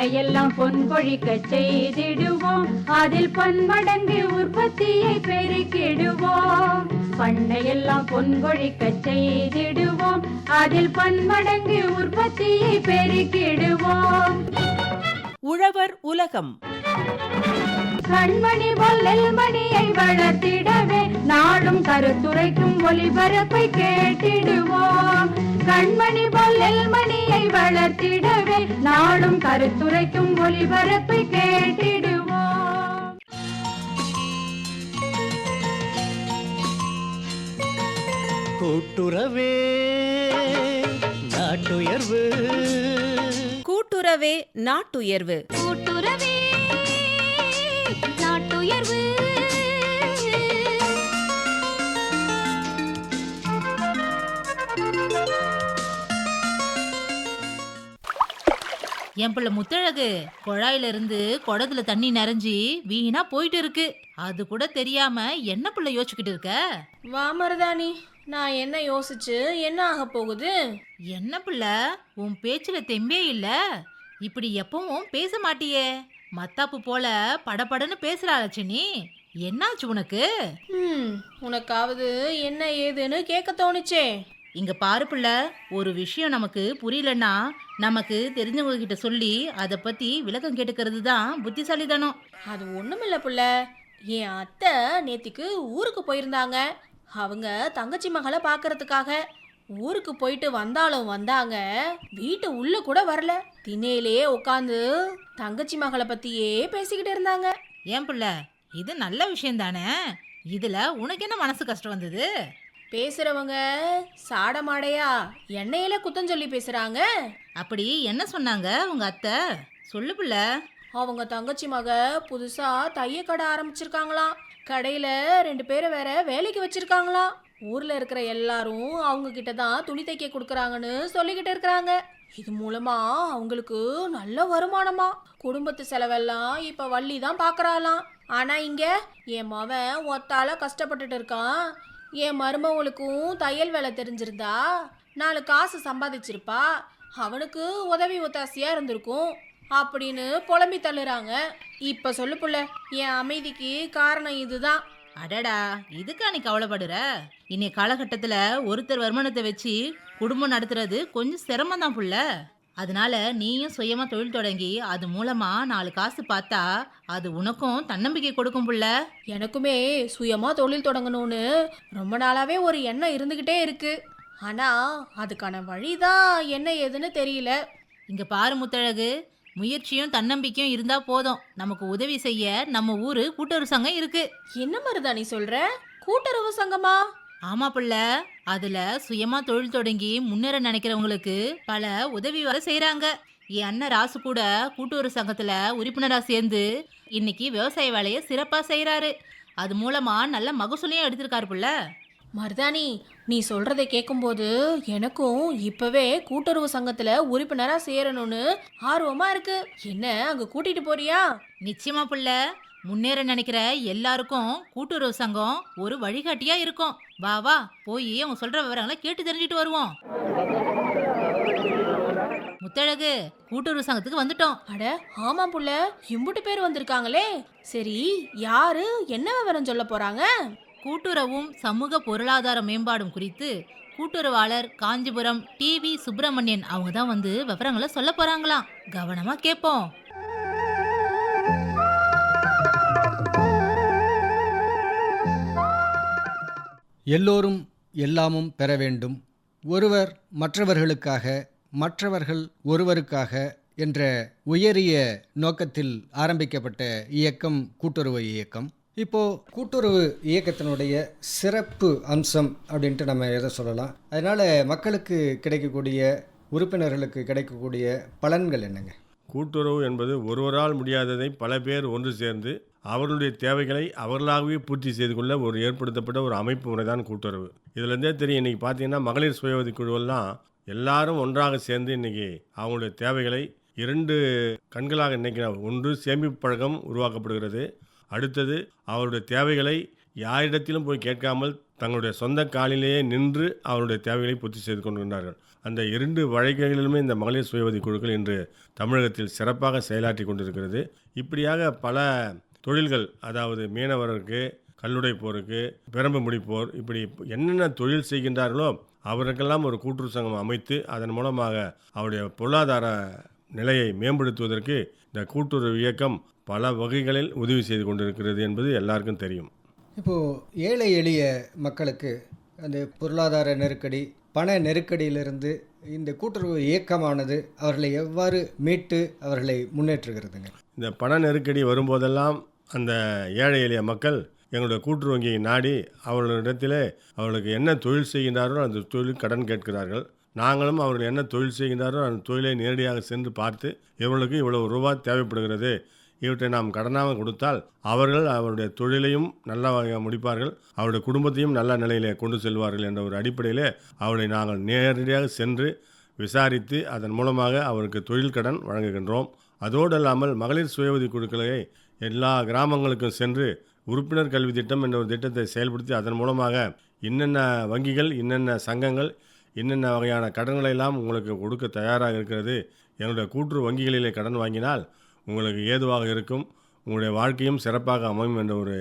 பண்ணையெல்லாம் பொன் கொழிக்க செய்திடுவோம், அதில் பன்மடங்கு உற்பத்தியை பெருக்கிடுவோம். பண்ணையெல்லாம் பொன் கொழிக்க செய்திடுவோம், அதில் பன்மடங்கு உற்பத்தியை பெருக்கிடுவோம். உழவர் உலகம். கண்மணி பொல்லல் மணியை வளர்த்திடவே நாடும் கருத்துரைக்கும் ஒளிபரப்பை கேட்டிடுவோம். கண்மணி பொல்லல் மணியை வளர்த்திடவே நாடும் கருத்துரைக்கும் ஒளிபரப்பை கேட்டிடுவோம். கூட்டுறவே நாட்டுயர்வு. கூட்டுறவே நாட்டுயர்வு. கூட்டுறவே நாட்டுயர்வு. என் பிள்ளை முத்தழகு குழாயில இருந்து குடத்துல தண்ணி நிறைஞ்சி வீணா போயிட்டு இருக்கு. அது கூட தெரியாம என்ன பிள்ளை யோசிச்சுக்கிட்டு இருக்க? வா மருதாணி, நான் என்ன யோசிச்சு என்ன ஆக போகுது? என்ன பிள்ளை உன் பேச்சுல தெம்பே இல்ல. இப்படி எப்பவும் பேச மாட்டியே, மத்தாப்பு போல படபடன்னு பேசுற லட்சுமி. என்னாச்சு உனக்கு? உனக்காவது என்ன ஏதுன்னு கேட்க தோணுச்சே. இங்க பாரு பிள்ளை, ஒரு விஷயம் நமக்கு புரியலன்னா நமக்கு தெரிஞ்சவங்க கிட்ட சொல்லி அதை பத்தி விளக்கம் கேட்டுக்கிறது தான் புத்திசாலித்தனம். அது ஒண்ணுமில்ல புள்ள, என் அத்தை நேத்திக்கு ஊருக்கு போயிருந்தாங்க. அவங்க தங்கச்சி மகளை பார்க்கறதுக்காக ஊருக்கு போயிட்டு வந்தாலும் வந்தாங்க, வீட்டு உள்ள கூட வரல. திண்ணையிலேயே உட்காந்து தங்கச்சி மகளை பத்தியே பேசிக்கிட்டு இருந்தாங்க. ஏன் பிள்ளை, இது நல்ல விஷயம் தானே. இதுல உனக்கு என்ன மனசு கஷ்டம் வந்தது? பேசுறவங்க சாடமாடையா எண்ணெயில குத்தம் சொல்லி பேசுறாங்க. அப்படி என்ன சொன்னாங்க உங்க அத்தை? சொல்லு பிள்ளை. அவங்க தங்கச்சி மக புதுசா தைய கடை ஆரம்பிச்சிருக்காங்களாம். கடையில 2 பேரை வேற வேலைக்கு வச்சிருக்காங்களாம். ஊர்ல இருக்கிற எல்லாரும் அவங்க கிட்ட தான் துணி தைக்க கொடுக்கறாங்கன்னு சொல்லிக்கிட்டு இருக்கிறாங்க. இது மூலமா அவங்களுக்கு நல்ல வருமானமா. குடும்பத்து செலவெல்லாம் இப்ப வள்ளி தான் பாக்குறாளாம். ஆனா இங்க என் மவன் ஒத்தால கஷ்டப்பட்டுட்டு இருக்கான். என் மருமவளுக்கும் தையல் வேலை தெரிஞ்சிருந்தா 4 காசு சம்பாதிச்சிருப்பா, அவனுக்கு உதவி ஒத்தாசையா இருந்திருக்கும் அப்படின்னு புலம்பி தள்ளுறாங்க. இப்ப சொல்லு புள்ள, என் அமைதிக்கு காரணம் இதுதான். அடடா, இதுக்கா நீ கவலைப்படுற? இன்னைய காலகட்டத்துல ஒருத்தர் வருமானத்தை வச்சு குடும்பம் நடத்துறது கொஞ்சம் சிரமம் தான் புள்ள. அதனால நீயும் சுயமா தொழில் தொடங்கி அது மூலமா 4 காசு பார்த்தா அது உனக்கும் தன்னம்பிக்கை கொடுக்கும் புள்ள. எனக்குமே சுயமா தொழில் தொடங்கணும்னு ரொம்ப நாளாவே ஒரு எண்ணம் இருந்துகிட்டே இருக்கு. ஆனா அதுக்கான வழிதான் என்ன ஏதுன்னு தெரியல. இங்க பாரு முத்தழகு, முயற்சியும் தன்னம்பிக்கையும் இருந்தா போதும். நமக்கு உதவி செய்ய நம்ம ஊரு கூட்டுறவு சங்கம் இருக்கு. என்ன மருதாணி சொல்ற? கூட்டுறவு சங்கமா? ஆமா பிள்ளை, அதுல சுயமா தொழில் தொடங்கி முன்னேற நினைக்கிறவங்களுக்கு பல உதவி வர செய்யறாங்க. என் அண்ணன் ராசு கூட கூட்டுறவு சங்கத்துல உறுப்பினரா சேர்ந்து இன்னைக்கு விவசாய வேலையை சிறப்பா செய்யறாரு. அது மூலமா நல்ல மகசூலையும் எடுத்திருக்காரு புள்ள. மருதாணி, நீ சொல்றதை கேட்கும்போது எனக்கும் இப்பவே கூட்டுறவு சங்கத்துல உறுப்பினரா சேரணும்னு ஆர்வமா இருக்கு. என்ன அங்க கூட்டிட்டு போறியா? நிச்சயமா புள்ள, முன்னேற நினைக்கிற எல்லாருக்கும் கூட்டுறவு சங்கம் ஒரு வழிகாட்டியா இருக்கும். வா வா, போய் அவங்க சொல்ற விவரங்களை கேட்டு தெரிஞ்சுட்டு வருவோம். முத்தழகு, கூட்டுறவு சங்கத்துக்கு வந்துட்டோம். அட ஆமா புள்ள, இம்புட்டு பேர் வந்திருக்காங்களே. சரி, யாரு என்ன விவரம் சொல்ல போறாங்க? கூட்டுறவும் சமூக பொருளாதார மேம்பாடும் குறித்து கூட்டுறவாளர் காஞ்சிபுரம் டிவி சுப்பிரமணியன் அவங்க தான் வந்து விவரங்களை சொல்ல போறாங்களாம். கவனமா கேட்போம். எல்லோரும் எல்லாமும் பெற வேண்டும், ஒருவர் மற்றவர்களுக்காக, மற்றவர்கள் ஒருவருக்காக என்ற உயரிய நோக்கத்தில் ஆரம்பிக்கப்பட்ட இயக்கம் கூட்டுறவு இயக்கம். இப்போது கூட்டுறவு இயக்கத்தினுடைய சிறப்பு அம்சம் அப்படின்ட்டு நம்ம எதை சொல்லலாம்? அதனால் மக்களுக்கு கிடைக்கக்கூடிய, உறுப்பினர்களுக்கு கிடைக்கக்கூடிய பலன்கள் என்னங்க? கூட்டுறவு என்பது ஒருவரால் முடியாததை பல பேர் ஒன்று சேர்ந்து அவர்களுடைய தேவைகளை அவர்களாகவே பூர்த்தி செய்து கொள்ள ஒரு ஏற்படுத்தப்பட்ட ஒரு அமைப்பு முறை தான் கூட்டுறவு. இதுலேருந்தே தெரியும், இன்றைக்கி பார்த்தீங்கன்னா மகளிர் சுய உதவி குழுவெல்லாம் எல்லாரும் ஒன்றாக சேர்ந்து இன்றைக்கி அவங்களுடைய தேவைகளை 2 கண்களாக நினைக்கிறாங்க. ஒன்று சேமிப்பு பழக்கம் உருவாக்கப்படுகிறது, அடுத்தது அவருடைய தேவைகளை யாரிடத்திலும் போய் கேட்காமல் தங்களுடைய சொந்த காலிலேயே நின்று அவருடைய தேவைகளை பூர்த்தி செய்து கொண்டிருக்கிறார்கள். அந்த 2 வழிகளிலுமே இந்த மகளிர் சுய உதவி குழுக்கள் இன்று தமிழகத்தில் சிறப்பாக செயலாற்றி கொண்டிருக்கிறது. இப்படியாக பல தொழில்கள், அதாவது மீனவருக்கு, கல்லுடைப்போருக்கு, பிரம்பு முடிப்போர், இப்படி என்னென்ன தொழில் செய்கின்றார்களோ அவருக்கெல்லாம் ஒரு கூட்டுறவு சங்கம் அமைத்து அதன் மூலமாக அவருடைய பொருளாதார நிலையை மேம்படுத்துவதற்கு இந்த கூட்டுறவு இயக்கம் பல வகைகளில் உதவி செய்து கொண்டிருக்கிறது என்பது எல்லாருக்கும் தெரியும். இப்போது ஏழை எளிய மக்களுக்கு அந்த பொருளாதார நெருக்கடி, பண நெருக்கடியிலிருந்து இந்த கூட்டுறவு இயக்கமானது அவர்களை எவ்வாறு மீட்டு அவர்களை முன்னேற்றுகிறதுங்க? இந்த பண நெருக்கடி வரும்போதெல்லாம் அந்த ஏழை எளிய மக்கள் எங்களுடைய கூட்டுறவு வங்கியை நாடி அவர்களிடத்திலே அவர்களுக்கு என்ன தொழில் செய்கின்றார்களோ அந்த தொழிலுக்கு கடன் கேட்கிறார்கள். நாங்களும் அவர்கள் என்ன தொழில் செய்கின்றாரோ அந்த தொழிலை நேரடியாக சென்று பார்த்து இவர்களுக்கு இவ்வளவு ரூபாய் தேவைப்படுகிறது, இவற்றை நாம் கடனாக கொடுத்தால் அவர்கள் அவருடைய தொழிலையும் நல்ல வகையாக முடிப்பார்கள், அவருடைய குடும்பத்தையும் நல்ல நிலையிலே கொண்டு செல்வார்கள் என்ற ஒரு அடிப்படையிலே அவர்களை நாங்கள் நேரடியாக சென்று விசாரித்து அதன் மூலமாக அவருக்கு தொழில் கடன் வழங்குகின்றோம். அதோடு இல்லாமல் மகளிர் சுய உதவி குழுக்களை எல்லா கிராமங்களுக்கும் சென்று உறுப்பினர் கல்வி திட்டம் என்ற ஒரு திட்டத்தை செயல்படுத்தி அதன் மூலமாக இன்னென்ன வங்கிகள், இன்னென்ன சங்கங்கள், என்னென்ன வகையான கடன்களை எல்லாம் உங்களுக்கு கொடுக்க தயாராக இருக்கிறது, என்னுடைய கூட்டுறவு வங்கிகளிலே கடன் வாங்கினால் உங்களுக்கு ஏதுவாக இருக்கும், உங்களுடைய வாழ்க்கையும் சிறப்பாக அமையும் என்ற ஒரு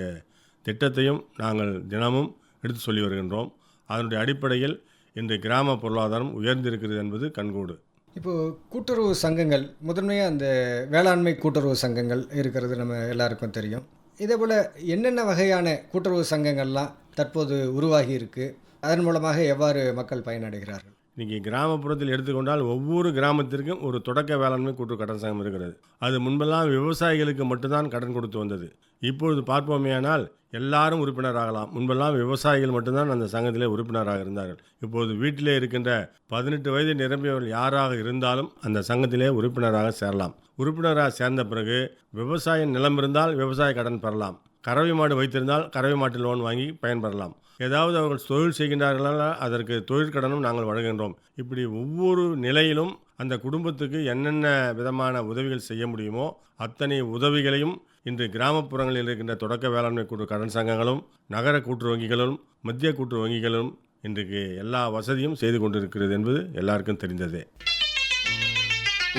திட்டத்தையும் நாங்கள் தினமும் எடுத்து சொல்லி வருகின்றோம். அதனுடைய அடிப்படையில் இன்று கிராம பொருளாதாரம் உயர்ந்திருக்கிறது என்பது கண்கூடு. இப்போது கூட்டுறவு சங்கங்கள், முதன்மையாக அந்த வேளாண்மை கூட்டுறவு சங்கங்கள் இருக்கிறது நம்ம எல்லாருக்கும் தெரியும். இதே போல் என்னென்ன வகையான கூட்டுறவு சங்கங்கள்லாம் தற்போது உருவாகி இருக்குது, அதன் மூலமாக எவ்வாறு மக்கள் பயனடைகிறார்கள்? இன்றைக்கி கிராமப்புறத்தில் எடுத்துக்கொண்டால் ஒவ்வொரு கிராமத்திற்கும் ஒரு தொடக்க வேளாண்மை கூட்டுறவு கடன் சங்கம் இருக்கிறது. அது முன்பெல்லாம் விவசாயிகளுக்கு மட்டும்தான் கடன் கொடுத்து வந்தது. இப்பொழுது பார்ப்போமேயானால் எல்லாரும் உறுப்பினராகலாம். முன்பெல்லாம் விவசாயிகள் மட்டும்தான் அந்த சங்கத்திலே உறுப்பினராக இருந்தார்கள். இப்போது வீட்டிலே இருக்கின்ற 18 வயது நிரம்பியவர்கள் யாராக இருந்தாலும் அந்த சங்கத்திலே உறுப்பினராக சேரலாம். உறுப்பினராக சேர்ந்த பிறகு விவசாய நிலம் இருந்தால் விவசாய கடன் பெறலாம், கறவை மாடு வைத்திருந்தால் கறவை மாட்டு லோன் வாங்கி பயன்பெறலாம். ஏதாவது அவர்கள் தொழில் செய்கின்றார்களா அதற்கு தொழிற்கடனும் நாங்கள் வழங்குகின்றோம். இப்படி ஒவ்வொரு நிலையிலும் அந்த குடும்பத்துக்கு என்னென்ன விதமான உதவிகள் செய்ய முடியுமோ அத்தனை உதவிகளையும் இன்று கிராமப்புறங்களில் இருக்கின்ற தொடக்க வேளாண்மை கூட்டுறவு கடன் சங்கங்களும், நகர கூட்டுறவு வங்கிகளும், மத்திய கூட்டுறவு வங்கிகளும் இன்றைக்கு எல்லா வசதியும் செய்து கொண்டிருக்கிறது என்பது எல்லாருக்கும் தெரிந்ததே.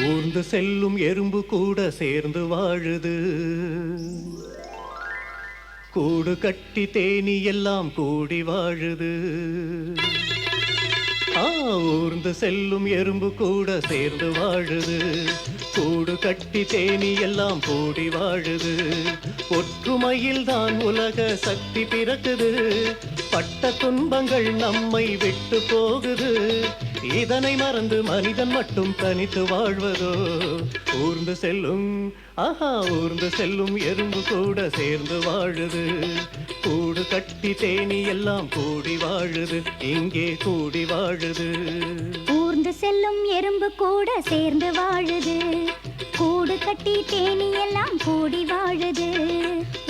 ஊர்ந்து செல்லும் எறும்பு கூட சேர்ந்து வாழுது, கூடு கட்டி தேனி எல்லாம் கூடி வாழுது. ஊர்ந்து செல்லும் எறும்பு கூட சேர்ந்து வாழுது, கூடு கட்டி தேனி எல்லாம் கூடி வாழுது. ஒற்றுமையில் தான் உலக சக்தி பிறக்குது, பட்ட துன்பங்கள் நம்மை விட்டு போகுது. இதனை மறந்து மனிதன் மட்டும் தனித்து வாழ்வதோ? ஊர்ந்து செல்லும் ஊர்ந்து செல்லும் எறும்பு கூட சேர்ந்து வாழுது, கூடு கட்டி தேனி எல்லாம் கூடி வாழுது, இங்கே கூடி வாழுது. ஊர்ந்து செல்லும் எறும்பு கூட சேர்ந்து வாழுது, கூடு கட்டி தேனி எல்லாம் கூடி வாழுது.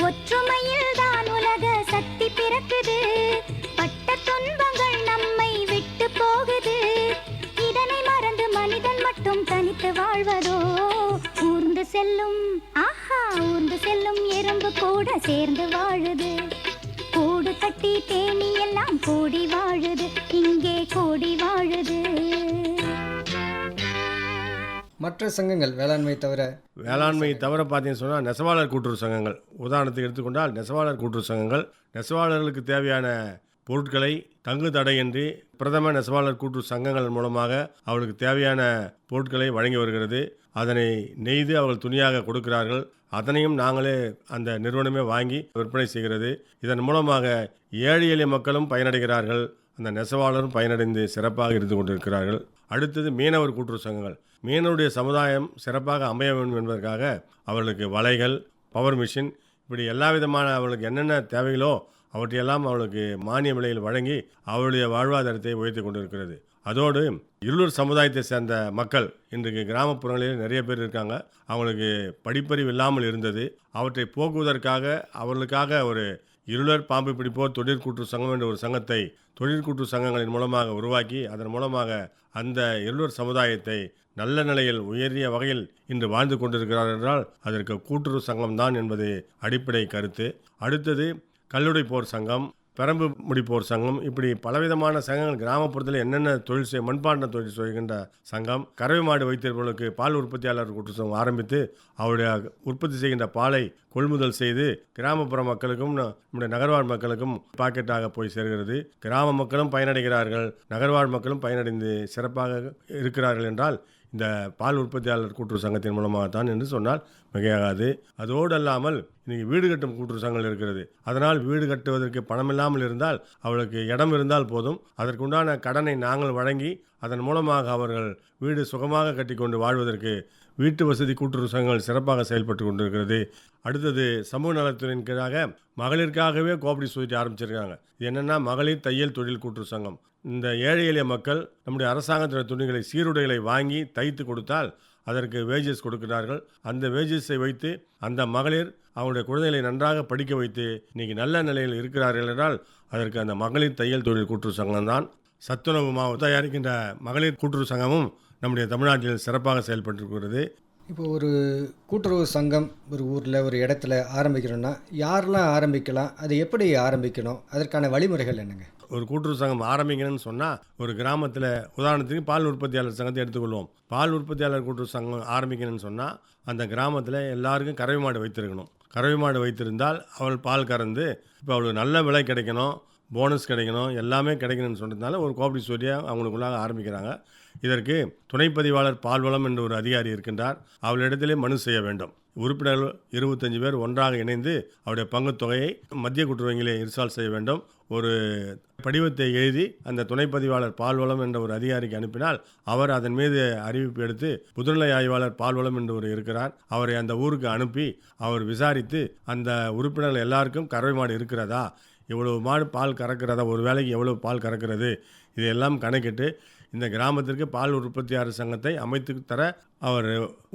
ஒற்றுமையில் தான் உலக சக்தி பிறக்குது, பட்ட துன்பங்கள் நம்மை விட்டு போகுது. இதனை மறந்து மனிதன் மட்டும் தனித்து வாழ்வதோ? ஊர்ந்து செல்லும் ஊர்ந்து செல்லும் எறும்பு கூட சேர்ந்து வாழுது, கூடு கட்டி தேனி எல்லாம் கூடி வாழுது, இங்கே கூடி வாழுது. மற்ற சங்கங்கள் வேளாண்மை தவிர பார்த்தீங்கன்னு சொன்னால் நெசவாளர் கூட்டுறவு சங்கங்கள் உதாரணத்துக்கு எடுத்துக்கொண்டால் நெசவாளர் கூட்டுறவு சங்கங்கள் நெசவாளர்களுக்கு தேவையான பொருட்களை தங்கு தடையின்றி பிரதம நெசவாளர் கூட்டுறவு சங்கங்கள் மூலமாக அவர்களுக்கு தேவையான பொருட்களை வழங்கி வருகிறது. அதனை நெய்து அவர்கள் துணியாக கொடுக்கிறார்கள். அதனையும் நாங்களே அந்த நிறுவனமே வாங்கி விற்பனை செய்கிறது. இதன் மூலமாக ஏழை எளிய மக்களும் பயனடைகிறார்கள், அந்த நெசவாளரும் பயனடைந்து சிறப்பாக இருந்து கொண்டிருக்கிறார்கள். அடுத்தது மீனவர் கூட்டுறவு சங்கங்கள். மீனவருடைய சமுதாயம் சிறப்பாக அமைய வேண்டும் என்பதற்காக அவர்களுக்கு வலைகள், பவர் மிஷின், இப்படி எல்லா விதமான அவர்களுக்கு என்னென்ன தேவைகளோ அவற்றையெல்லாம் அவர்களுக்கு மானிய விலையில் வழங்கி அவருடைய வாழ்வாதாரத்தை உயர்த்தி கொண்டிருக்கிறது. அதோடு இருளூர் சமுதாயத்தை சேர்ந்த மக்கள் இன்றைக்கு கிராமப்புறங்களில் நிறைய பேர் இருக்காங்க. அவங்களுக்கு படிப்பறிவு இல்லாமல் இருந்தது. அவற்றை போக்குவதற்காக அவர்களுக்காக ஒரு இருளர் பாம்பு பிடிப்போர் தொழிற்கூட்டுறவு சங்கம் என்ற ஒரு சங்கத்தை தொழிற்கூட்டுறவு சங்கங்களின் மூலமாக உருவாக்கி அதன் மூலமாக அந்த இருளர் சமுதாயத்தை நல்ல நிலையில் உயரிய வகையில் இன்று வாழ்ந்து கொண்டிருக்கிறார் என்றால் அதற்கு கூட்டுறவு சங்கம் தான் என்பது அடிப்படை கருத்து. அடுத்தது கல்லுடைப்போர் சங்கம், பெரம்பு முடிப்போர் சங்கம், இப்படி பலவிதமான சங்கங்கள் கிராமப்புறத்தில் என்னென்ன தொழில் மண்பாண்ட தொழில் செய்கின்ற சங்கம், கறவை மாடு வைத்திருப்பவர்களுக்கு பால் உற்பத்தியாளர் கூட்டு சங்கம் ஆரம்பித்து அவருடைய உற்பத்தி செய்கின்ற பாலை கொள்முதல் செய்து கிராமப்புற மக்களுக்கும் நம்முடைய நகர்வாழ் மக்களுக்கும் பாக்கெட்டாக போய் சேர்கிறது. கிராம மக்களும் பயனடைகிறார்கள், நகர்வாழ் மக்களும் பயனடைந்து சிறப்பாக இருக்கிறார்கள் என்றால் இந்த பால் உற்பத்தியாளர் கூட்டுறவு சங்கத்தின் மூலமாகத்தான் என்று சொன்னால் மிகையாகாது. அதோடு அல்லாமல் இன்றைக்கி வீடு கட்டும் கூட்டுறவு சங்கங்கள் இருக்கிறது. அதனால் வீடு கட்டுவதற்கு பணம் இல்லாமல் இருந்தால் அவளுக்கு இடம் இருந்தால் போதும், அதற்குண்டான கடனை நாங்கள் வழங்கி அதன் மூலமாக அவர்கள் வீடு சுகமாக கட்டிக்கொண்டு வாழ்வதற்கு வீட்டு வசதி கூட்டுறவு சங்கங்கள் சிறப்பாக செயல்பட்டு கொண்டிருக்கிறது. அடுத்தது சமூக நலத்துறையின் கீழாக மகளிருக்காகவே கோஆபரேட்டிவ் சொசைட்டி ஆரம்பிச்சிருக்காங்க. இது என்னென்னா மகளிர் தையல் தொழில் கூட்டுறவு சங்கம். இந்த ஏழை எளிய மக்கள் நம்முடைய அரசாங்கத்தின் துணிகளை சீருடைகளை வாங்கி தைத்து கொடுத்தால் அதற்கு வேஜஸ் கொடுக்கிறார்கள். அந்த வேஜஸை வைத்து அந்த மகளிர் அவருடைய குழந்தைகளை நன்றாக படிக்க வைத்து இன்றைக்கி நல்ல நிலையில் இருக்கிறார்கள் என்றால் அதற்கு அந்த மகளிர் தையல் தொழில் கூட்டுறவு சங்கம் தான். சத்துணவு மாவு தயாரிக்கின்ற மகளிர் கூட்டுறவு சங்கமும் நம்முடைய தமிழ்நாட்டில் சிறப்பாக செயல்பட்டிருக்கிறது. இப்போ ஒரு கூட்டுறவு சங்கம் ஒரு ஊரில் ஒரு இடத்துல ஆரம்பிக்கணும்னா யாரெல்லாம் ஆரம்பிக்கலாம், அது எப்படி ஆரம்பிக்கணும், அதற்கான வழிமுறைகள் என்னங்க? ஒரு கூட்டுறவு சங்கம் ஆரம்பிக்கணும்னு சொன்னால் ஒரு கிராமத்தில் உதாரணத்துக்கு பால் உற்பத்தியாளர் சங்கத்தை எடுத்துக்கொள்வோம். பால் உற்பத்தியாளர் கூட்டுறவு சங்கம் ஆரம்பிக்கணும்னு சொன்னால் அந்த கிராமத்தில் எல்லாருக்கும் கறவை மாடு வைத்திருக்கணும். கறவை மாடு வைத்திருந்தால் அவள் பால் கறந்து இப்போ அவளுக்கு நல்ல விலை கிடைக்கணும், போனஸ் கிடைக்கணும், எல்லாமே கிடைக்கணும்னு சொன்னதுனால ஒரு கோஆபரேட்டிவ் சொசைட்டியாக அவங்களுக்குள்ளாக ஆரம்பிக்கிறாங்க. இதற்கு துணைப்பதிவாளர் பால்வளம் என்ற ஒரு அதிகாரி இருக்கின்றார். அவளிடத்திலே மனு செய்ய வேண்டும். உறுப்பினர்கள் 25 பேர் ஒன்றாக இணைந்து அவருடைய பங்குத் தொகையை மத்திய கூட்டுறவு வங்கியிலே இர்சால் செய்ய வேண்டும். ஒரு படிவத்தை எழுதி அந்த துணைப்பதிவாளர் பால்வளம் என்ற ஒரு அதிகாரிக்கு அனுப்பினால் அவர் அதன் மீது அறிவிப்பு எடுத்து முதுநிலை ஆய்வாளர் பால்வளம் என்று ஒரு இருக்கிறார், அவரை அந்த ஊருக்கு அனுப்பி அவர் விசாரித்து அந்த உறுப்பினர்கள் எல்லாருக்கும் கறவை மாடு இருக்கிறதா, இவ்வளவு மாடு பால் கறக்கிறதா, ஒரு வேளைக்கு எவ்வளவு பால் கறக்கிறது, இதையெல்லாம் கணக்கிட்டு இந்த கிராமத்திற்கு பால் உற்பத்தியாளர் சங்கத்தை அமைத்து தர அவர்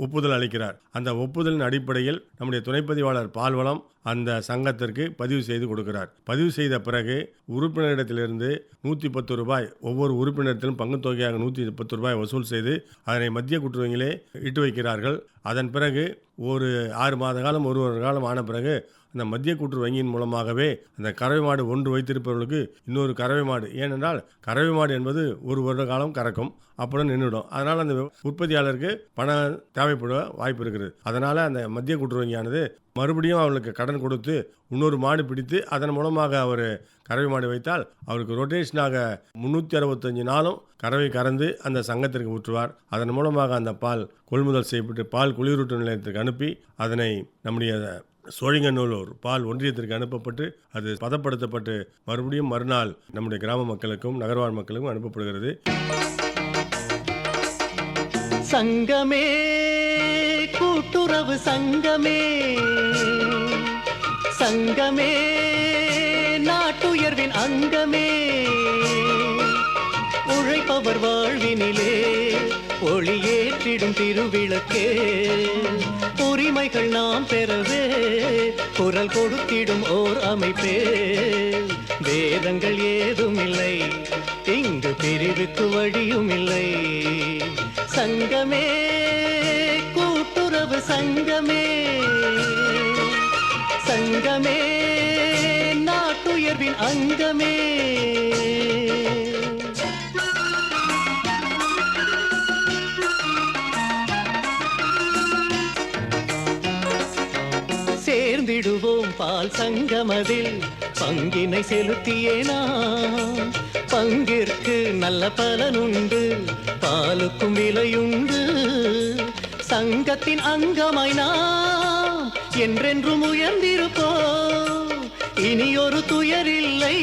ஒப்புதல் அளிக்கிறார். அந்த ஒப்புதலின் அடிப்படையில் நம்முடைய துணைப்பதிவாளர் பால்வளம் அந்த சங்கத்திற்கு பதிவு செய்து கொடுக்கிறார். பதிவு செய்த பிறகு உறுப்பினரிடத்திலிருந்து 110 ரூபாய் ஒவ்வொரு உறுப்பினரிடத்திலும் பங்குத் தொகையாக 110 ரூபாய் வசூல் செய்து அதனை மத்திய கூட்டுறவு வங்கியிலே இட்டு வைக்கிறார்கள். அதன் பிறகு ஒரு 6 மாத காலம் 1 வருட காலம் ஆன பிறகு அந்த மத்திய கூட்டுறவு வங்கியின் மூலமாகவே அந்த கறவை மாடு ஒன்று வைத்திருப்பவர்களுக்கு இன்னொரு கறவை மாடு, ஏனென்றால் கறவை மாடு என்பது 1 வருட காலம் கறக்கும், அப்புறம் நின்றுடும். அதனால் அந்த உற்பத்தியாளருக்கு பணம் தேவைப்பட வாய்ப்பு இருக்கிறது. அதனால் அந்த மத்திய கூட்டுறவு வங்கியானது மறுபடியும் அவர்களுக்கு கடன் கொடுத்து இன்னொரு மாடு பிடித்து அதன் மூலமாக அவர் கறவை மாடு வைத்தால் அவருக்கு ரொட்டேஷனாக 365 நாளும் கறவை கறந்து அந்த சங்கத்திற்கு ஊற்றுவார். அதன் மூலமாக அந்த பால் கொள்முதல் செய்யப்பட்டு பால் குளிரூட்டும் நிலையத்திற்கு அனுப்பி அதனை நம்முடைய சோழிங்கநல்லூர் பால் ஒன்றியத்திற்கு அனுப்பப்பட்டு அது பதப்படுத்தப்பட்டு மறுபடியும் மறுநாள் நம்முடைய கிராம மக்களுக்கும் நகர்வாழ் மக்களுக்கும் அனுப்பப்படுகிறது. சங்கமே கூட்டுறவு சங்கமே, சங்கமே நாட்டுயர்வின் அங்கமே, உழைப்பவர் வாழ்வினிலே ஒளியேற்றிடும் திருவிளக்கே, உரிமைகள் நாம் பெறவே குரல் கொடுத்திடும் ஓர் அமைப்பே, வேதங்கள் ஏதும் இல்லை இங்கு பிரிவுக்கு வழியும் இல்லை, சங்கமே கூட்டுறவு சங்கமே, சங்கமே நாட்டுயர்வின் அங்கமே. சேர்ந்திடுவோம் பால் சங்கமதில் பங்கினை செலுத்தியே நாம், பங்கிற்கு நல்ல பலனுண்டு பாலுக்கும் விலையுண்டு, சங்கத்தின் அங்கமாய் நாம் என்றென்றும் உயர்ந்திருப்போம், இனியொரு துயரில்லை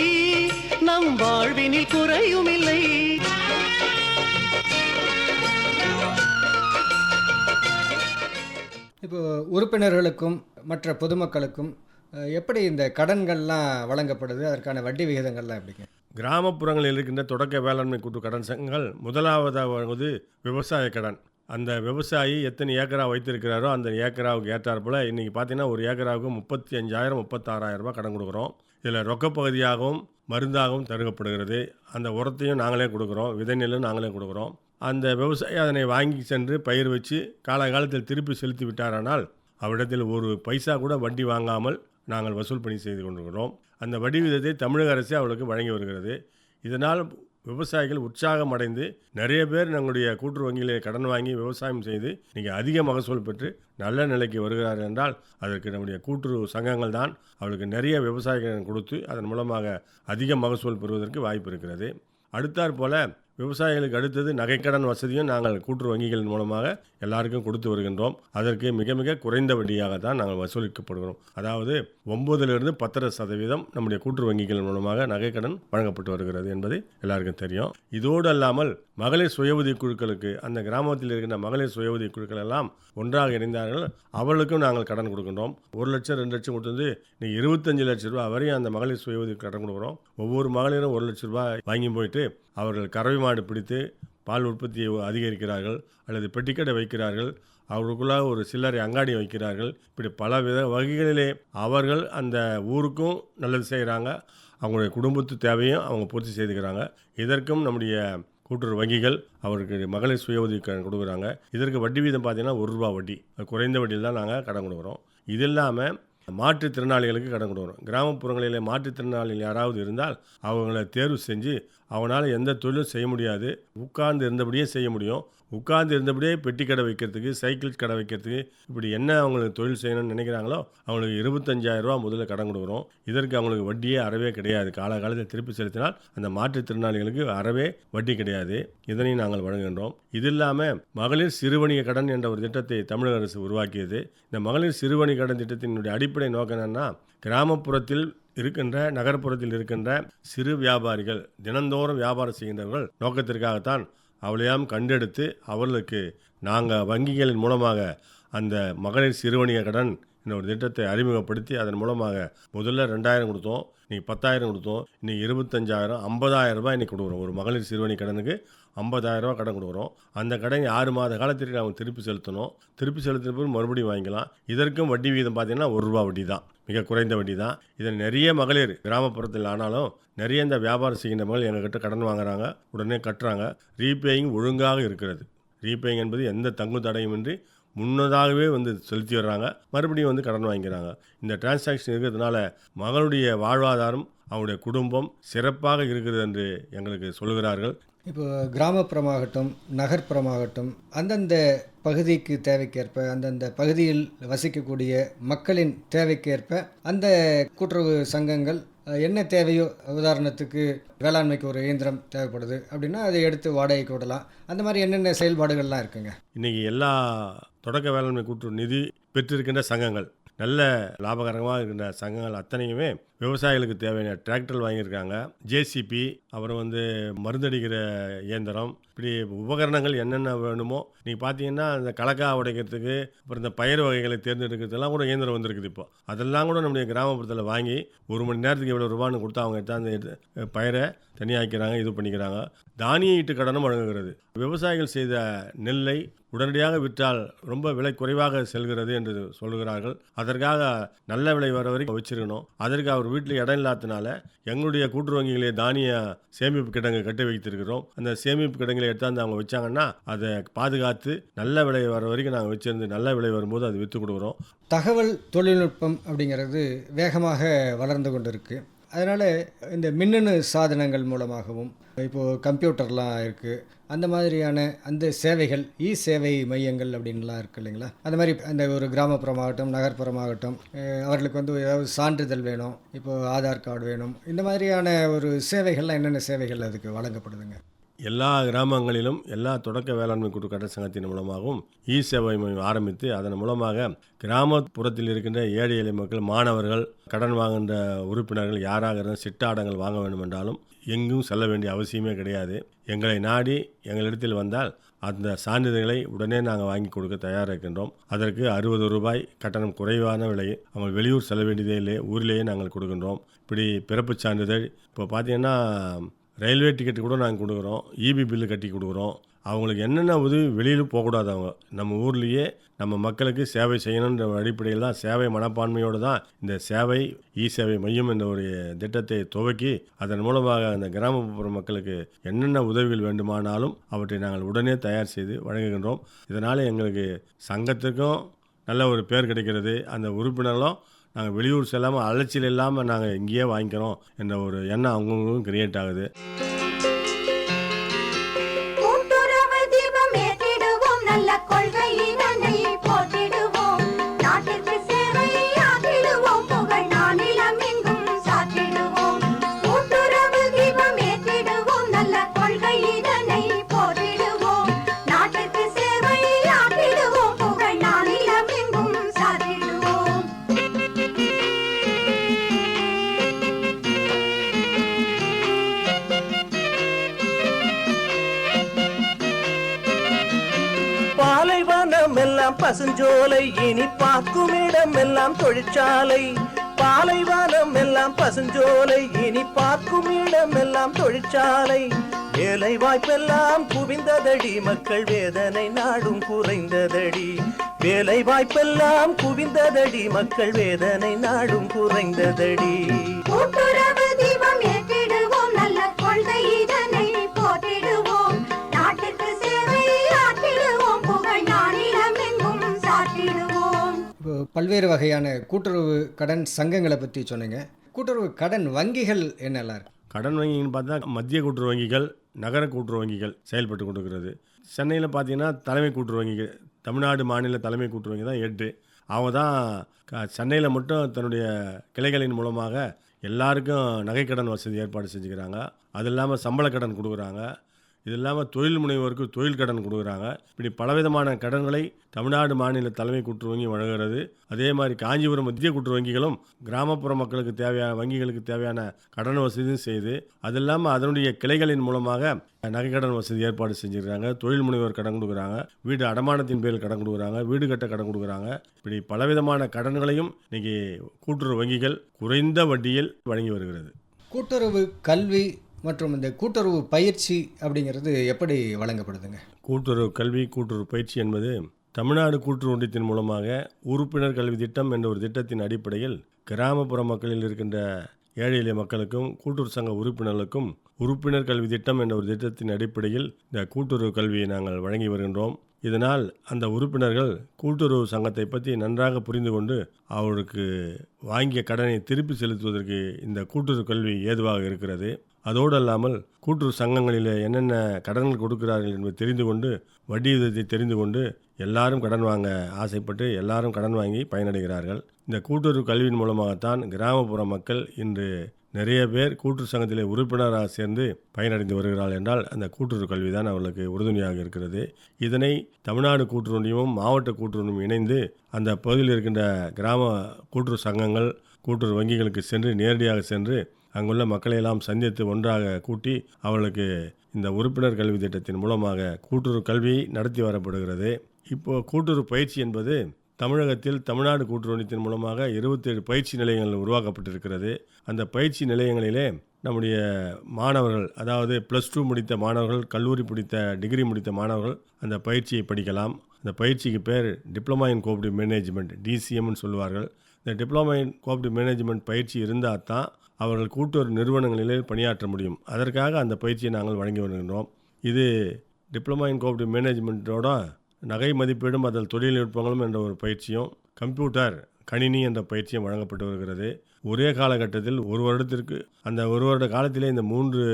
நம் வாழ்வினில் குறையும் இல்லை. இப்போ உறுப்பினர்களுக்கும் மற்ற பொதுமக்களுக்கும் எப்படி இந்த கடன்கள்லாம் வழங்கப்படுது, அதற்கான வட்டி விகிதங்கள்லாம் எப்படிங்க? கிராமப்புறங்களில் இருக்கின்ற தொடக்க வேளாண்மை கூட்டு கடன் சங்கங்கள் முதலாவதாக வருவது விவசாய கடன். அந்த விவசாயி எத்தனை ஏக்கரா வைத்திருக்கிறாரோ அந்த ஏக்கராவுக்கு ஏற்றார் போல் இன்றைக்கி பார்த்தீங்கன்னா ஒரு ஏக்கராவுக்கு 35,000 36,000 ரூபாய் கடன் கொடுக்குறோம். இதில் ரொக்க பகுதியாகவும் மருந்தாகவும் தருகப்படுகிறது. அந்த உரத்தையும் நாங்களே கொடுக்குறோம், விதை நெல்லும் நாங்களே கொடுக்குறோம். அந்த விவசாயி அதனை வாங்கி சென்று பயிர் வச்சு காலகாலத்தில் திருப்பி செலுத்தி விட்டாரானால் அவரிடத்தில் ஒரு பைசா கூட வட்டி வாங்காமல் நாங்கள் வசூல் பணி செய்து கொண்டிருக்கிறோம். அந்த வட்டி விகிதத்தை தமிழக அரசே அவர்களுக்கு வழங்கி வருகிறது. இதனால் விவசாயிகள் உற்சாகம் அடைந்து நிறைய பேர் நம்முடைய கூட்டுறவு வங்கியிலே கடன் வாங்கி விவசாயம் செய்து இன்றைக்கி அதிக மகசூல் பெற்று நல்ல நிலைக்கு வருகிறார்கள் என்றால் அதற்கு நம்முடைய கூட்டுறவு சங்கங்கள் தான் அவர்களுக்கு நிறைய விவசாயிகள் கொடுத்து அதன் மூலமாக அதிக மகசூல் பெறுவதற்கு வாய்ப்பு இருக்கிறது. அடுத்தாற்போல் விவசாயிகளுக்கு அடுத்தது நகைக்கடன் வசதியும் நாங்கள் கூட்டுறவு வங்கிகளின் மூலமாக எல்லாருக்கும் கொடுத்து வருகின்றோம். அதற்கு மிக மிக குறைந்த வட்டியாக தான் நாங்கள் வசூலிக்கப்படுகிறோம். அதாவது 9லிருந்து 10% நம்முடைய கூட்டுறவு வங்கிகள் மூலமாக நகைக்கடன் வழங்கப்பட்டு வருகிறது என்பது எல்லாருக்கும் தெரியும். இதோடு அல்லாமல் மகளிர் சுய உதவி குழுக்களுக்கு அந்த கிராமத்தில் இருக்கின்ற மகளிர் சுய உதவி குழுக்கள் எல்லாம் ஒன்றாக இணைந்தார்கள். அவர்களுக்கும் நாங்கள் கடன் கொடுக்கின்றோம். 1 லட்சம் 2 லட்சம் கொடுத்து இன்னைக்கு 25 லட்சம் ரூபாய் வரையும் அந்த மகளிர் சுய உதவி கடன் கொடுக்குறோம். ஒவ்வொரு மகளிரும் 1 லட்சம் ரூபாய் வாங்கி போயிட்டு அவர்கள் கறவை மாடு பிடித்து பால் உற்பத்தியை அதிகரிக்கிறார்கள் அல்லது பெட்டிக்கடை வைக்கிறார்கள். அவர்களுக்குள்ளாக ஒரு சில்லறை அங்காடி வைக்கிறார்கள். இப்படி பல வகைகளிலே அவர்கள் அந்த ஊருக்கும் நல்லது செய்கிறாங்க. அவங்களுடைய குடும்பத்து தேவையும் அவங்க பூர்த்தி செய்துக்கிறாங்க. இதற்கும் நம்முடைய கூட்டுறவு வங்கிகள் அவருக்கு மகளிர் சுய உதவி கடன் கொடுக்குறாங்க. இதற்கு வட்டி வீதம் பார்த்தீங்கன்னா ₹1 வட்டி, குறைந்த வட்டியில் தான் நாங்கள் கடன் கொடுக்குறோம். இது இல்லாமல் மாற்றுத்திறனாளிகளுக்கு கடன் கொடுக்குறோம். கிராமப்புறங்களில் மாற்றுத்திறனாளிகள் யாராவது இருந்தால் அவங்கள தேர்வு செஞ்சு அவனால் எந்த தொழிலும் செய்ய முடியாது, உட்கார்ந்து இருந்தபடியே செய்ய முடியும். உட்கார்ந்து இருந்தபடியே பெட்டி கடை வைக்கிறதுக்கு, சைக்கிள் கடை வைக்கிறதுக்கு, இப்படி என்ன அவங்களுக்கு தொழில் செய்யணும்னு நினைக்கிறாங்களோ அவங்களுக்கு ₹25,000 முதல்ல கடன் கொடுக்குறோம். இதற்கு அவங்களுக்கு வட்டியே அறவே கிடையாது. காலகாலத்தில் திருப்பி செலுத்தினால் அந்த மாற்றுத்திறனாளிகளுக்கு அறவே வட்டி கிடையாது. இதனையும் நாங்கள் வழங்குகின்றோம். இது இல்லாமல் மகளிர் சிறுவணிக கடன் என்ற ஒரு திட்டத்தை தமிழக அரசு உருவாக்கியது. இந்த மகளிர் சிறுவணிக கடன் திட்டத்தினுடைய அடிப்படை நோக்கம் என்னன்னா, கிராமப்புறத்தில் இருக்கின்ற நகர்ப்புறத்தில் இருக்கின்ற சிறு வியாபாரிகள், தினந்தோறும் வியாபாரம் செய்கின்றவர்கள் நோக்கத்திற்காகத்தான் அவளையாம் கண்டெடுத்து அவர்களுக்கு நாங்கள் வங்கிகளின் மூலமாக அந்த மகளிர் சிறுவணிக கடன் என்ற ஒரு திட்டத்தை அறிமுகப்படுத்தி அதன் மூலமாக முதல்ல 2,000 கொடுத்தோம், இன்றைக்கி 10,000 கொடுத்தோம், இன்றைக்கி 25,000, ₹50,000 இன்றைக்கி கொடுக்குறோம். ஒரு மகளிர் சிறுவணி கடனுக்கு ₹50,000 கடன் கொடுக்குறோம். அந்த கடன் 6 மாத காலத்திற்கு அவங்க திருப்பி செலுத்தணும். திருப்பி செலுத்தின பிறகு மறுபடியும் வாங்கிக்கலாம். இதற்கும் வட்டி வீதம் பார்த்தீங்கன்னா ₹1 வட்டி தான், மிக குறைந்த வட்டி தான். இதில் நிறைய மகளிர் கிராமப்புறத்தில் ஆனாலும் நிறைய இந்த வியாபாரம் செய்கின்ற மகளிர் எங்ககிட்ட கடன் வாங்குறாங்க, உடனே கட்டுறாங்க. ரீபேயிங் ஒழுங்காக இருக்கிறது. ரீபேயிங் என்பது எந்த தங்கு தடையுமின்றி முன்னதாகவே வந்து செலுத்தி வர்றாங்க, மறுபடியும் வந்து கடன் வாங்கிக்கிறாங்க. இந்த டிரான்சாக்ஷன் இருக்கிறதுனால மகளுடைய வாழ்வாதாரம், அவருடைய குடும்பம் சிறப்பாக இருக்கிறது என்று எங்களுக்கு சொல்கிறார்கள். இப்போ கிராமப்புறமாகட்டும் நகர்ப்புறமாகட்டும் அந்தந்த பகுதிக்கு தேவைக்கேற்ப அந்தந்த பகுதியில் வசிக்கக்கூடிய மக்களின் தேவைக்கேற்ப அந்த கூட்டுறவு சங்கங்கள் என்ன தேவையோ, உதாரணத்துக்கு வேளாண்மைக்கு ஒரு இயந்திரம் தேவைப்படுது அப்படின்னா அதை எடுத்து வாடகைக்கு விடலாம். அந்த மாதிரி என்னென்ன செயல்பாடுகள்லாம் இருக்குங்க? இன்றைக்கி எல்லா தொடக்க வேளாண்மை கூட்டுறவு நிதி பெற்றிருக்கின்ற சங்கங்கள், நல்ல லாபகரமாக இருக்கின்ற சங்கங்கள் அத்தனையுமே விவசாயிகளுக்கு தேவையான டிராக்டர் வாங்கியிருக்காங்க, ஜேசிபி, அப்புறம் வந்து மருந்தடிக்கிற இயந்திரம், இப்படி உபகரணங்கள் என்னென்ன வேணுமோ. நீங்கள் பார்த்தீங்கன்னா இந்த கலக்கா உடைக்கிறதுக்கு, அப்புறம் இந்த பயிர் வகைகளை தேர்ந்தெடுக்கிறதுலாம் கூட இயந்திரம் வந்திருக்குது. இப்போ அதெல்லாம் கூட நம்முடைய கிராமப்புறத்தில் வாங்கி 1 மணி நேரத்துக்கு எவ்வளோ ரூபான்னு கொடுத்தா அவங்க எடுத்து பயிரை தனியாக்கிறாங்க, இது பண்ணிக்கிறாங்க. தானிய ஈட்டு கடனும் வழங்குகிறது. விவசாயிகள் செய்த நெல்லை உடனடியாக விற்றால் ரொம்ப விலை குறைவாக செல்கிறது என்று சொல்கிறார்கள். அதற்காக நல்ல விலை வர வரைக்கும் வச்சிருக்கணும். அதற்கு அவர் வீட்டில் இடம் இல்லாததுனால எங்களுடைய கூட்டுறவு வங்கிகளே தானிய சேமிப்பு கிடங்கு கட்டி வைத்திருக்கிறோம். அந்த சேமிப்பு கிடங்களை எடுத்தாந்து அவங்க வச்சாங்கன்னா அதை பாதுகாத்து நல்ல விலை வர வரைக்கும் நாங்கள் வச்சிருந்து நல்ல விலை வரும்போது அது விற்று கொடுக்குறோம். தகவல் தொழில்நுட்பம் அப்படிங்கிறது வேகமாக வளர்ந்து கொண்டு இருக்குது. அதனால் இந்த மின்னணு சாதனங்கள் மூலமாகவும் இப்போது கம்ப்யூட்டர்லாம் இருக்குது. அந்த மாதிரியான அந்த சேவைகள், சேவை மையங்கள் அப்படின்லாம் இருக்குது இல்லைங்களா? அந்த மாதிரி அந்த ஒரு கிராமப்புறமாகட்டும் நகர்ப்புறமாகட்டும் அவர்களுக்கு வந்து ஏதாவது சான்றிதழ் வேணும், இப்போது ஆதார் கார்டு வேணும், இந்த மாதிரியான ஒரு சேவைகள்லாம் என்னென்ன சேவைகள் அதுக்கு வழங்கப்படுதுங்க? எல்லா கிராமங்களிலும் எல்லா தொடக்க வேளாண்மை கூட்டு கடன் சங்கத்தின் மூலமாகவும் சேவை மையம் ஆரம்பித்து அதன் மூலமாக கிராமப்புறத்தில் இருக்கின்ற ஏழை எளிய மக்கள், மாணவர்கள், கடன் வாங்குகின்ற உறுப்பினர்கள் யாராக இருந்தாலும் சிட்டாடங்கள் வாங்க வேண்டும் என்றாலும் எங்கும் செல்ல வேண்டிய அவசியமே கிடையாது. எங்களை நாடி எங்களிடத்தில் வந்தால் அந்த சான்றிதழ்களை உடனே நாங்கள் வாங்கி கொடுக்க தயாராக இருக்கின்றோம். அதற்கு ₹60 கட்டணம், குறைவான விலை. அவங்க வெளியூர் செல்ல வேண்டியதே இல்லை, ஊரிலேயே நாங்கள் கொடுக்கின்றோம். இப்படி பிறப்புச் சான்றிதழ், இப்போ பார்த்தீங்கன்னா ரயில்வே டிக்கெட்டு கூட நாங்கள் கொடுக்குறோம், இபி பில்லு கட்டி கொடுக்குறோம். அவங்களுக்கு என்னென்ன உதவி வெளியில் போகக்கூடாது, அவங்க நம்ம ஊர்லேயே நம்ம மக்களுக்கு சேவை செய்யணுன்ற அடிப்படையில் தான், சேவை மனப்பான்மையோடு தான் இந்த சேவை சேவை மையம் என்ற ஒரு திட்டத்தை துவக்கி அதன் மூலமாக அந்த கிராமப்புற மக்களுக்கு என்னென்ன உதவிகள் வேண்டுமானாலும் அவற்றை நாங்கள் உடனே தயார் செய்து வழங்குகின்றோம். இதனால் எங்களுக்கு சங்கத்துக்கும் நல்ல ஒரு பேர் கிடைக்கிறது. அந்த உறுப்பினர்களும் நாங்கள் வெளியூர் செல்லாமல் அலைச்சல் இல்லாமல் நாங்கள் இங்கேயே வாங்கிக்கிறோம் என்ற ஒரு எண்ணம் அவங்களுக்கும் கிரியேட் ஆகுது. கூட்டுறவு தீபம் ஏற்றிடுவோம், நல்ல கொள்கையினை போற்றிடுவோம், நாட்டிற்கு சேவையாற்றிடுவோம், புகழ் நானிலம் எங்கும் சாற்றிடுவோம். கூட்டுறவு தீபம் ஏற்றிடுவோம், நல்ல கொள்கையினை போற்றிடுவோம், நாட்டிற்கு சேவையாற்றிடுவோம், புகழ் நானிலம் எங்கும் சாற்றிடுவோம். பாலைவனம் எல்லாம் பசுஞ்சோலை, இனி பார்க்கும் இடம் எல்லாம் தொழிற்சாலை. பாலைவனம் எல்லாம் பசுஞ்சோலை, இனி பார்க்கும் இடம் எல்லாம் தொழிற்சாலை. வேலை வாய்ப்பெல்லாம் குவிந்ததடி, மக்கள் வேதனை நாடும் குறைந்ததடி. வேலை வாய்ப்பெல்லாம் குவிந்ததடி, மக்கள் வேதனை நாடும் குறைந்ததடி. கூட்டுறவு தீபம் ஏற்றிடுவோம், நல்ல கொள்கையினை போற்றிடுவோம், நாட்டிற்கு சேவையாற்றிடுவோம், புகழ் நானிலம் எங்கும் சாற்றிடுவோம். இப்போ பல்வேறு வகையான கூட்டுறவு கடன் சங்கங்களை பற்றி சொன்னீங்க. கூட்டுறவு கடன் வங்கிகள் என்னெல்லாம் இருக்கு? கடன் வங்கின்னு பார்த்தா மத்திய கூட்டுறவு வங்கிகள், நகர கூட்டுறவு வங்கிகள் செயல்பட்டு கொண்டிருக்கிறது. சென்னையில் பார்த்தீங்கன்னா தலைமை கூட்டுறவு வங்கிகள், தமிழ்நாடு மாநில தலைமை கூட்டுறவு வங்கி தான் 8. அவங்க தான் சென்னையில் மட்டும் தன்னுடைய கிளைகளின் மூலமாக எல்லாருக்கும் நகைக்கடன் வசதி ஏற்பாடு செஞ்சுக்கிறாங்க. அது இல்லாமல் சம்பள கடன் கொடுக்குறாங்க. இது இல்லாமல் தொழில் முனைவோருக்கு தொழில் கடன் கொடுக்குறாங்க. இப்படி பலவிதமான கடன்களை தமிழ்நாடு மாநில தலைமை கூட்டுறவு வங்கி வழங்குகிறது. அதே மாதிரி காஞ்சிபுரம் மத்திய கூட்டுறவு வங்கிகளும் கிராமப்புற மக்களுக்கு தேவையான வங்கிகளுக்கு தேவையான கடன் வசதியும் செய்து, அது இல்லாமல் அதனுடைய கிளைகளின் மூலமாக நகைக்கடன் வசதி ஏற்பாடு செஞ்சுக்கிறாங்க. தொழில் முனைவோர் கடன் கொடுக்குறாங்க, வீடு அடமானத்தின் பேரில் கடன் கொடுக்குறாங்க, வீடு கட்ட கடன் கொடுக்குறாங்க. இப்படி பலவிதமான கடன்களையும் இன்னைக்கு கூட்டுறவு வங்கிகள் குறைந்த வட்டியில் வழங்கி வருகிறது. கூட்டுறவு கல்வி மற்றும் இந்த கூட்டுறவு பயிற்சி அப்படிங்கிறது எப்படி வழங்கப்படுதுங்க? கூட்டுறவு கல்வி, கூட்டுறவு பயிற்சி என்பது தமிழ்நாடு கூட்டுறவு ஒன்றியத்தின் மூலமாக உறுப்பினர் கல்வி திட்டம் என்ற ஒரு திட்டத்தின் அடிப்படையில் கிராமப்புற மக்களில் இருக்கின்ற ஏழை எளிய மக்களுக்கும் கூட்டுறவு சங்க உறுப்பினர்களுக்கும் உறுப்பினர் கல்வி திட்டம் என்ற ஒரு திட்டத்தின் அடிப்படையில் இந்த கூட்டுறவு கல்வியை நாங்கள் வழங்கி வருகின்றோம். இதனால் அந்த உறுப்பினர்கள் கூட்டுறவு சங்கத்தை பற்றி நன்றாக புரிந்து கொண்டு அவருக்கு வாங்கிய கடனை திருப்பி செலுத்துவதற்கு இந்த கூட்டுறவு கல்வி ஏதுவாக இருக்கிறது. அதோடு அல்லாமல் கூட்டுறவு சங்கங்களில் என்னென்ன கடன்கள் கொடுக்கிறார்கள் என்பதை தெரிந்து கொண்டு, வட்டி விகிதத்தை தெரிந்து கொண்டு எல்லாரும் கடன் வாங்க ஆசைப்பட்டு எல்லாரும் கடன் வாங்கி பயனடைகிறார்கள். இந்த கூட்டுறவு கல்வியின் மூலமாகத்தான் கிராமப்புற மக்கள் இன்று நிறைய பேர் கூட்டுறவு சங்கத்திலே உறுப்பினராக சேர்ந்து பயனடைந்து வருகிறார்கள் என்றால் அந்த கூட்டுறவு கல்வி தான் அவர்களுக்கு உறுதுணையாக இருக்கிறது. இதனை தமிழ்நாடு கூட்டுறவு ஒன்றியமும் மாவட்ட கூட்டுறவு ஒன்றியமும் இணைந்து அந்த பகுதியில் இருக்கின்ற கிராம கூட்டுறவு சங்கங்கள் கூட்டுறவு வங்கிகளுக்கு சென்று நேரடியாக சென்று அங்குள்ள மக்களையெல்லாம் சந்தித்து ஒன்றாக கூட்டி அவர்களுக்கு இந்த உறுப்பினர் கல்வி திட்டத்தின் மூலமாக கூட்டுறவு கல்வி நடத்தி வரப்படுகிறது. இப்போது கூட்டுறவு பயிற்சி என்பது தமிழகத்தில் தமிழ்நாடு கூட்டுறவு ஒன்றியத்தின் மூலமாக 27 பயிற்சி நிலையங்கள் உருவாக்கப்பட்டிருக்கிறது. அந்த பயிற்சி நிலையங்களிலே நம்முடைய மாணவர்கள், அதாவது +2 முடித்த மாணவர்கள், கல்லூரி முடித்த டிகிரி முடித்த மாணவர்கள் அந்த பயிற்சியை படிக்கலாம். அந்த பயிற்சிக்கு பேர் டிப்ளமா இன் கோஆபரேட்டிவ் மேனேஜ்மெண்ட், DCMன்னு சொல்லுவார்கள். இந்த டிப்ளமா இன் கோஆபரேட்டிவ் மேனேஜ்மெண்ட் பயிற்சி இருந்தால் தான் அவர்கள் கூட்டுறவு நிறுவனங்களிலே பணியாற்ற முடியும். அதற்காக அந்த பயிற்சியை நாங்கள் வழங்கி வருகின்றோம். இது டிப்ளமா இன் கோஆபரேட்டிவ் மேனேஜ்மெண்ட்டோட நகை மதிப்பீடும் அதில் தொழில்நுட்பங்களும் என்ற ஒரு பயிற்சியும், கம்ப்யூட்டர் கணினி என்ற பயிற்சியும் வழங்கப்பட்டு வருகிறது. ஒரே காலகட்டத்தில் ஒரு வருடத்திற்கு அந்த ஒரு வருட காலத்திலே இந்த 3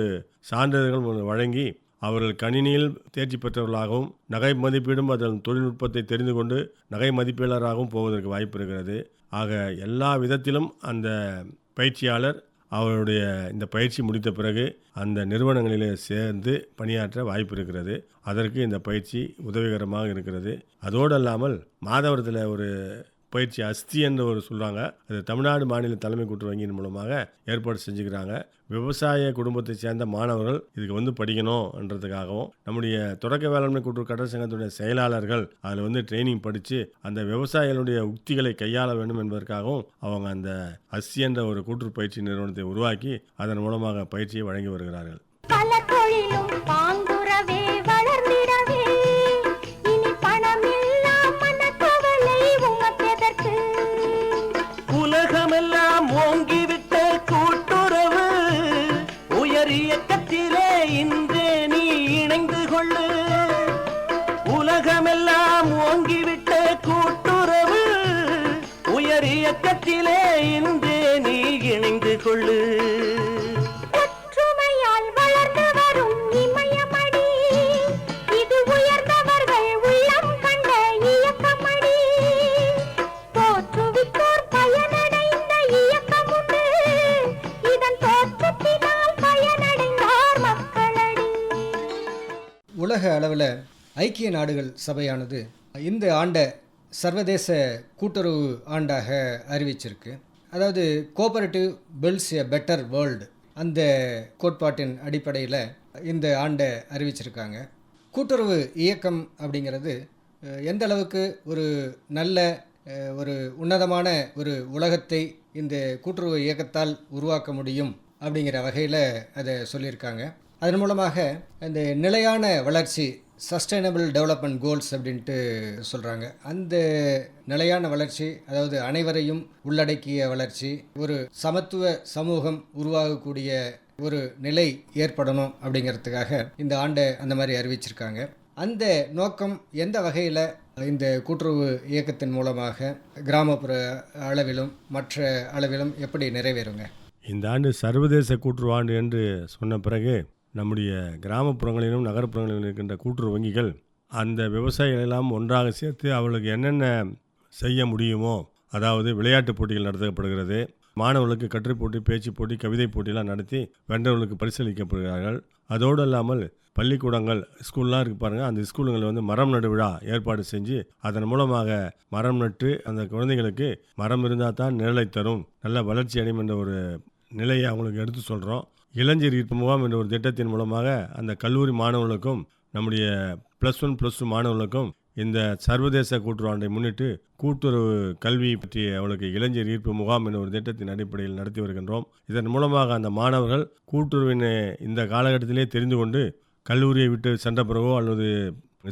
சான்றிதழ்கள் வழங்கி அவர்கள் கணினியில் தேர்ச்சி பெற்றவர்களாகவும் நகை மதிப்பீடும் அதன் தொழில்நுட்பத்தை தெரிந்து கொண்டு நகை மதிப்பீடாளராகவும் போவதற்கு வாய்ப்பு இருக்கிறது. ஆக எல்லா விதத்திலும் அந்த பயிற்சியாளர் அவருடைய இந்த பயிற்சி முடித்த பிறகு அந்த நிறுவனங்களிலே சேர்ந்து பணியாற்ற வாய்ப்பு இருக்கிறது. அதற்கு இந்த பயிற்சி உதவிகரமாக இருக்கிறது. அதோடு அல்லாமல் மாதவரத்தில் ஒரு பயிற்சி அஸ்தி என்று ஒரு சொல்கிறாங்க, அது தமிழ்நாடு மாநில தலைமை கூட்டுறவு வங்கியின் மூலமாக ஏற்பாடு செஞ்சுக்கிறாங்க. விவசாய குடும்பத்தை சேர்ந்த மாணவர்கள் இதுக்கு படிக்கணும்ன்றதுக்காகவும் நம்முடைய தொடக்க வேளாண்மை கூட்டுறவு கடன் சங்கத்துடைய செயலாளர்கள் அதில் ட்ரைனிங் படித்து அந்த விவசாயிகளுடைய உக்திகளை கையாள வேண்டும் என்பதற்காகவும் அவங்க அந்த அஸ்தி என்ற ஒரு கூட்டுறவு பயிற்சி நிறுவனத்தை உருவாக்கி அதன் மூலமாக பயிற்சியை வழங்கி வருகிறார்கள். பல தொழிலும் பாங்குறவே வளர்ந்திடவே இனி பணமெல்லாம் மனக்கவலை உமக்கெதற்கு? உலகமெல்லாம் ஓங்கிவிட்ட கூட்டுறவு உயர் இயக்கத்திலே இன்றே நீ இணைந்து கொள்ளு. உலகமெல்லாம் ஓங்கிவிட்ட கூட்டுறவு உயர் இயக்கத்திலே இன்றே நீ இணைந்து கொள்ளு. ஒற்றுமையால் வளர்ந்து வரும் இமயமடி, இது உயர்ந்தவர்கள் உள்ளம் கண்ட இயக்கமடி. தோற்றுவித்தோர் பயனடைந்த இயக்கம் உண்டு, இதன் தோற்றத்தினால் பயனடைந்தார் மக்களடி. உலக அளவில் ஐக்கிய நாடுகள் சபையானது இந்த ஆண்டை சர்வதேச கூட்டுறவு ஆண்டாக அறிவிச்சிருக்கு. அதாவது cooperative builds a better world, அந்த கோட்பாட்டின் அடிப்படையில் இந்த ஆண்டை அறிவிச்சிருக்காங்க. கூட்டுறவு இயக்கம் அப்படிங்கிறது எந்த அளவுக்கு ஒரு நல்ல ஒரு உன்னதமான ஒரு உலகத்தை இந்த கூட்டுறவு இயக்கத்தால் உருவாக்க முடியும் அப்படிங்கிற வகையில் அதை சொல்லியிருக்காங்க. அதன் மூலமாக இந்த நிலையான வளர்ச்சி, சஸ்டைனபிள் டெவலப்மெண்ட் கோல்ஸ் அப்படின்ட்டு சொல்கிறாங்க. அந்த நிலையான வளர்ச்சி, அதாவது அனைவரையும் உள்ளடக்கிய வளர்ச்சி, ஒரு சமத்துவ சமூகம் உருவாகக்கூடிய ஒரு நிலை ஏற்படணும் அப்படிங்கிறதுக்காக இந்த ஆண்டை அந்த மாதிரி அறிவிச்சிருக்காங்க. அந்த நோக்கம் எந்த வகையில் இந்த கூட்டுறவு இயக்கத்தின் மூலமாக கிராமப்புற அளவிலும் மற்ற அளவிலும் எப்படி நிறைவேறுங்க? இந்த ஆண்டு சர்வதேச கூட்டுறவு ஆண்டு என்று சொன்ன பிறகு நம்முடைய கிராமப்புறங்களிலும் நகர்ப்புறங்களிலும் இருக்கின்ற கூட்டுறவு வங்கிகள் அந்த விவசாயிகளெல்லாம் ஒன்றாக சேர்த்து அவர்களுக்கு என்னென்ன செய்ய முடியுமோ, அதாவது விளையாட்டுப் போட்டிகள் நடத்தப்படுகிறது, மாணவர்களுக்கு கட்டுரை போட்டி, பேச்சு போட்டி, கவிதை போட்டியெல்லாம் நடத்தி வென்றவர்களுக்கு பரிசளிக்கப்படுகிறார்கள். அதோடு இல்லாமல் பள்ளிக்கூடங்கள், ஸ்கூல்லாம் இருக்குது பாருங்கள், அந்த ஸ்கூலுங்களில் வந்து மரம் நடு விழா ஏற்பாடு செஞ்சு அதன் மூலமாக மரம் நட்டு அந்த குழந்தைகளுக்கு மரம் இருந்தால் தான் நிழலை தரும், நல்ல வளர்ச்சி அடையும் என்ற ஒரு நிலையை அவங்களுக்கு எடுத்து சொல்கிறோம். இளைஞர் ஈர்ப்பு முகாம் என்ற ஒரு திட்டத்தின் மூலமாக அந்த கல்லூரி மாணவர்களுக்கும் நம்முடைய +1 +2 மாணவர்களுக்கும் இந்த சர்வதேச கூட்டுறவு ஆண்டை முன்னிட்டு கூட்டுறவு கல்வி பற்றிய அவளுக்கு இளைஞர் ஈர்ப்பு முகாம் என்ற ஒரு திட்டத்தின் அடிப்படையில் நடத்தி வருகின்றோம். இதன் மூலமாக அந்த மாணவர்கள் கூட்டுறவின் இந்த காலகட்டத்திலே தெரிந்து கொண்டு கல்லூரியை விட்டு சென்ற பிறகோ அல்லது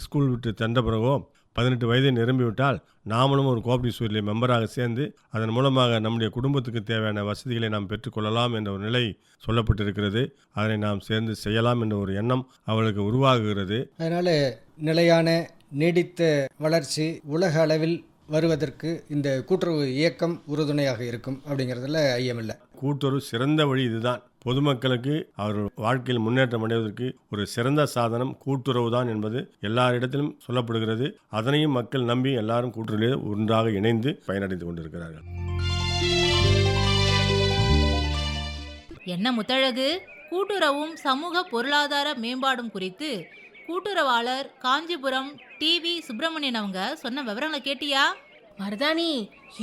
ஸ்கூல் விட்டு சென்ற பிறகோ 18 வயதை நிரம்பிவிட்டால் நாமளும் ஒரு கோஆபரேட்டிவ் சொசைட்டியில் மெம்பராக சேர்ந்து அதன் மூலமாக நம்முடைய குடும்பத்துக்கு தேவையான வசதிகளை நாம் பெற்றுக்கொள்ளலாம் என்ற ஒரு நிலை சொல்லப்பட்டிருக்கிறது. அதனை நாம் சேர்ந்து செய்யலாம் என்ற ஒரு எண்ணம் அவளுக்கு உருவாகுகிறது. அதனால் நிலையான நீடித்த வளர்ச்சி உலக அளவில் வருவதற்கு இந்த கூட்டுறவு இயக்கம் உறுதுணையாக இருக்கும் அப்படிங்கிறதுல ஐயமில்லை. கூட்டுறவு சிறந்த வழி இதுதான். பொதுமக்களுக்கு அவர்கள் வாழ்க்கையில் முன்னேற்றம் அடைவதற்கு ஒரு சிறந்த சாதனம் கூட்டுறவு தான் என்பது எல்லாரிடத்திலும் சொல்லப்படுகிறது. அதனையும் மக்கள் நம்பி எல்லாரும் கூட்டுறவில் ஒன்றாக இணைந்து பயனடைந்து கொண்டிருக்கிறார்கள். என்ன முத்தழகு, கூட்டுறவும் சமூக பொருளாதார மேம்பாடும் குறித்து கூட்டுறவாளர் காஞ்சிபுரம் டிவி சுப்பிரமணியன் அவங்க சொன்ன விவரங்களை கேட்டியா? மருதாணி,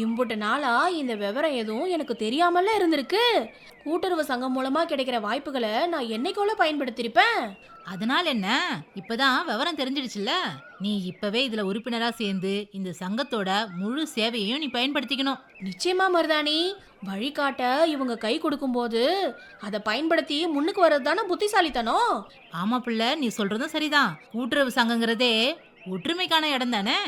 இம்புட்டு நாளா இந்த விவரம் எதுவும் எனக்கு தெரியாமல இருந்திருக்கு. கூட்டுறவு சங்கம் மூலமா கிடைக்கிற வாய்ப்புகளை நான் என்னைக்கோல பயன்படுத்திருப்பேன். அதனால என்ன, இப்பதான் விவரம் தெரிஞ்சிடுச்சுல்ல. நீ இப்பவே இதுல உறுப்பினரா சேர்ந்து இந்த சங்கத்தோட முழு சேவையையும் நீ பயன்படுத்திக்கணும். நிச்சயமா மருதாணி, வழிகாட்ட இவங்க கை கொடுக்கும் போது அதை பயன்படுத்தி முன்னுக்கு வர்றது தானே புத்திசாலித்தனம். ஆமா பிள்ளை, நீ சொல்றதும் சரிதான். கூட்டுறவு சங்கங்கிறதே ஒற்றுமைக்கான இடம் தானே.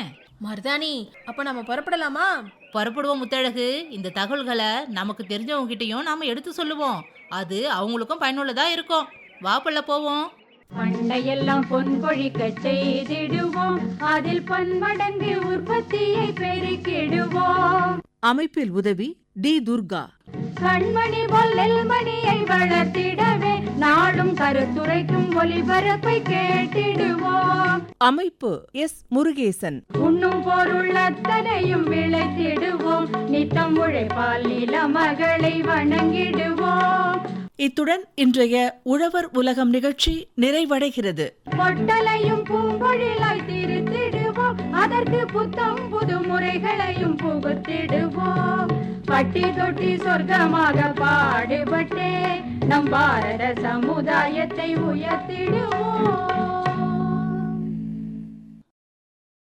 மருதாணி, அப்ப நம்ம புறப்படலாமா? புறப்படுவோம் முத்தழகு. இந்த தகவல்களை நமக்கு தெரிஞ்சவங்க கிட்டையும் நாம எடுத்து சொல்லுவோம். அது அவங்களுக்கும் பயனுள்ளதா இருக்கும். வா பிள்ளை, போவோம். பண்டையெல்லாம் பொன் கொழிக்க செய்திடுவோம், அதில் பன்மடங்கு உற்பத்தியை பெருக்கிடுவோம். அமைப்பில் உதவி டி. துர்கா. கண்மணி போல் நெல்மணியை வளர்த்திடவே நாடும் கருத்துரைக்கும் ஒலிபரப்பை கேட்டிடுவோம். அமைப்பு எஸ். முருகேசன். உண்ணும் பொருள் அத்தனையும் விளைத்திடுவோம், நித்தம் உழைப்பால் நில மகளை வணங்கிடுவோம். இத்துடன் இன்றைய உழவர் உலகம் நிகழ்ச்சி நிறைவடைகிறது. பொட்டலையும் பூம்பொழிலாய் திருத்திடுவோம், அதற்கு புத்தம் புது முறைகளையும் புகுத்திடுவோம். பட்டி தொட்டி சொர்க்கமாக பாடுபட்டே நம் பாரத சமுதாயத்தை உயர்த்திடுவோம்.